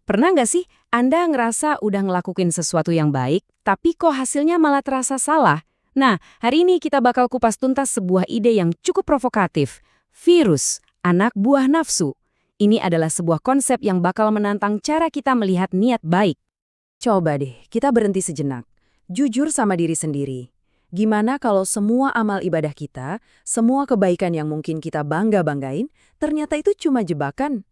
Pernah nggak sih Anda ngerasa udah ngelakuin sesuatu yang baik, tapi kok hasilnya malah terasa salah? Nah, hari ini kita bakal kupas tuntas sebuah ide yang cukup provokatif. Virus, anak buah nafsu. Ini adalah sebuah konsep yang bakal menantang cara kita melihat niat baik. Coba deh, kita berhenti sejenak. Jujur sama diri sendiri. Gimana kalau semua amal ibadah kita, semua kebaikan yang mungkin kita bangga-banggain, ternyata itu cuma jebakan?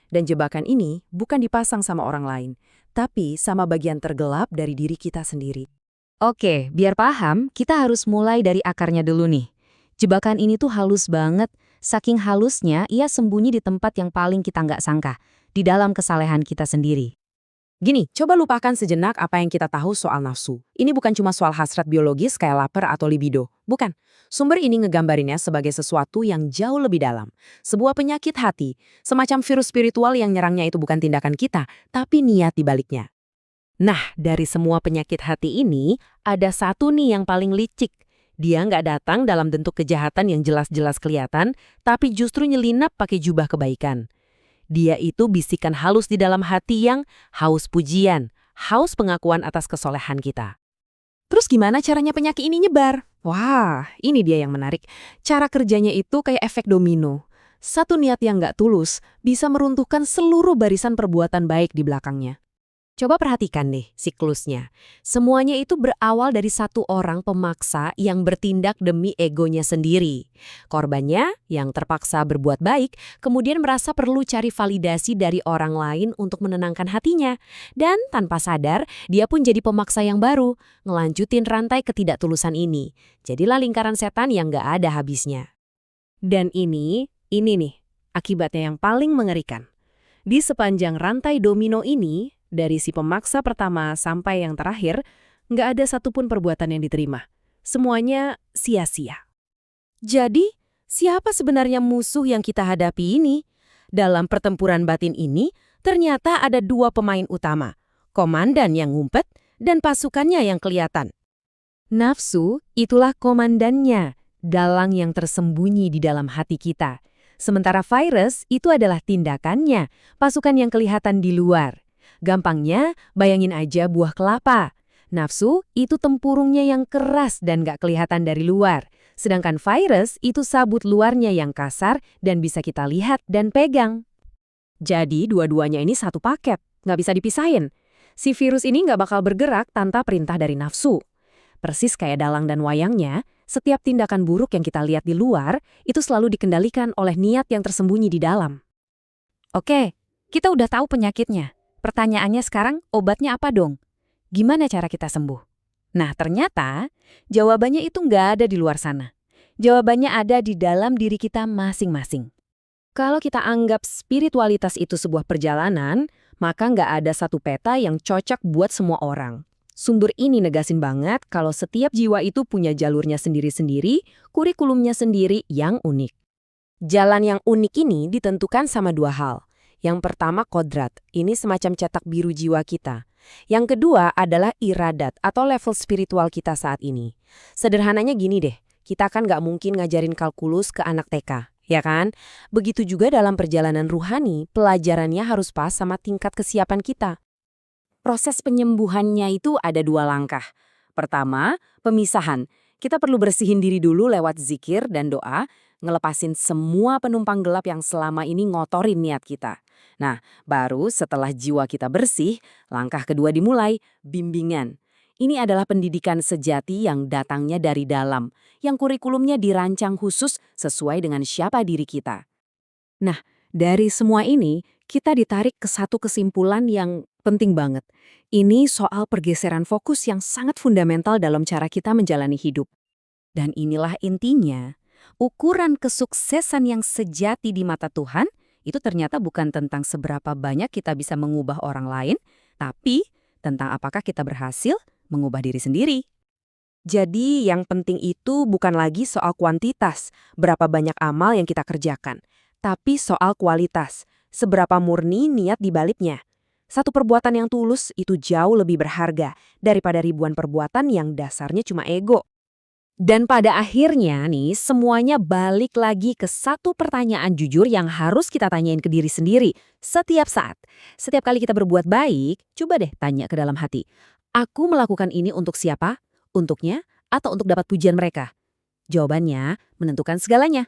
Dan jebakan ini bukan dipasang sama orang lain, tapi sama bagian tergelap dari diri kita sendiri. Oke, biar paham, kita harus mulai dari akarnya dulu nih. Jebakan ini tuh halus banget, saking halusnya ia sembunyi di tempat yang paling kita nggak sangka, di dalam kesalehan kita sendiri. Gini, coba lupakan sejenak apa yang kita tahu soal nafsu. Ini bukan cuma soal hasrat biologis kayak lapar atau libido. Bukan. Sumber ini ngegambarinnya sebagai sesuatu yang jauh lebih dalam. Sebuah penyakit hati, semacam virus spiritual yang nyerangnya itu bukan tindakan kita, tapi niat di baliknya. Nah, dari semua penyakit hati ini, ada satu nih yang paling licik. Dia nggak datang dalam bentuk kejahatan yang jelas-jelas kelihatan, tapi justru nyelinap pakai jubah kebaikan. Dia itu bisikan halus di dalam hati yang haus pujian, haus pengakuan atas kesolehan kita. Terus gimana caranya penyakit ini nyebar? Wah, ini dia yang menarik. Cara kerjanya itu kayak efek domino. Satu niat yang nggak tulus bisa meruntuhkan seluruh barisan perbuatan baik di belakangnya. Coba perhatikan nih siklusnya. Semuanya itu berawal dari satu orang pemaksa yang bertindak demi egonya sendiri. Korbannya yang terpaksa berbuat baik, kemudian merasa perlu cari validasi dari orang lain untuk menenangkan hatinya. Dan tanpa sadar, dia pun jadi pemaksa yang baru, ngelanjutin rantai ketidaktulusan ini. Jadilah lingkaran setan yang gak ada habisnya. Dan ini nih, akibatnya yang paling mengerikan. Di sepanjang rantai domino ini, dari si pemaksa pertama sampai yang terakhir, nggak ada satupun perbuatan yang diterima. Semuanya sia-sia. Jadi, siapa sebenarnya musuh yang kita hadapi ini? Dalam pertempuran batin ini, ternyata ada dua pemain utama. Komandan yang ngumpet dan pasukannya yang kelihatan. Nafsu, itulah komandannya, dalang yang tersembunyi di dalam hati kita. Sementara virus, itu adalah tindakannya, pasukan yang kelihatan di luar. Gampangnya, bayangin aja buah kelapa. Nafsu itu tempurungnya yang keras dan gak kelihatan dari luar. Sedangkan virus itu sabut luarnya yang kasar dan bisa kita lihat dan pegang. Jadi dua-duanya ini satu paket, gak bisa dipisahin. Si virus ini gak bakal bergerak tanpa perintah dari nafsu. Persis kayak dalang dan wayangnya, setiap tindakan buruk yang kita lihat di luar itu selalu dikendalikan oleh niat yang tersembunyi di dalam. Oke, kita udah tahu penyakitnya. Pertanyaannya sekarang, obatnya apa dong? Gimana cara kita sembuh? Nah, ternyata jawabannya itu nggak ada di luar sana. Jawabannya ada di dalam diri kita masing-masing. Kalau kita anggap spiritualitas itu sebuah perjalanan, maka nggak ada satu peta yang cocok buat semua orang. Sumber ini negasin banget kalau setiap jiwa itu punya jalurnya sendiri-sendiri, kurikulumnya sendiri yang unik. Jalan yang unik ini ditentukan sama dua hal. Yang pertama kodrat, ini semacam cetak biru jiwa kita. Yang kedua adalah iradat atau level spiritual kita saat ini. Sederhananya gini deh, kita kan nggak mungkin ngajarin kalkulus ke anak TK, ya kan? Begitu juga dalam perjalanan ruhani, pelajarannya harus pas sama tingkat kesiapan kita. Proses penyembuhannya itu ada dua langkah. Pertama, pemisahan. Kita perlu bersihin diri dulu lewat zikir dan doa, ngelepasin semua penumpang gelap yang selama ini ngotorin niat kita. Nah, baru setelah jiwa kita bersih, langkah kedua dimulai, bimbingan. Ini adalah pendidikan sejati yang datangnya dari dalam, yang kurikulumnya dirancang khusus sesuai dengan siapa diri kita. Nah, dari semua ini, kita ditarik ke satu kesimpulan yang penting banget. Ini soal pergeseran fokus yang sangat fundamental dalam cara kita menjalani hidup. Dan inilah intinya, ukuran kesuksesan yang sejati di mata Tuhan, itu ternyata bukan tentang seberapa banyak kita bisa mengubah orang lain, tapi tentang apakah kita berhasil mengubah diri sendiri. Jadi yang penting itu bukan lagi soal kuantitas, berapa banyak amal yang kita kerjakan, tapi soal kualitas, seberapa murni niat di baliknya. Satu perbuatan yang tulus itu jauh lebih berharga daripada ribuan perbuatan yang dasarnya cuma ego. Dan pada akhirnya nih, semuanya balik lagi ke satu pertanyaan jujur yang harus kita tanyain ke diri sendiri setiap saat. Setiap kali kita berbuat baik, coba deh tanya ke dalam hati. Aku melakukan ini untuk siapa? Untuknya? Atau untuk dapat pujian mereka? Jawabannya menentukan segalanya.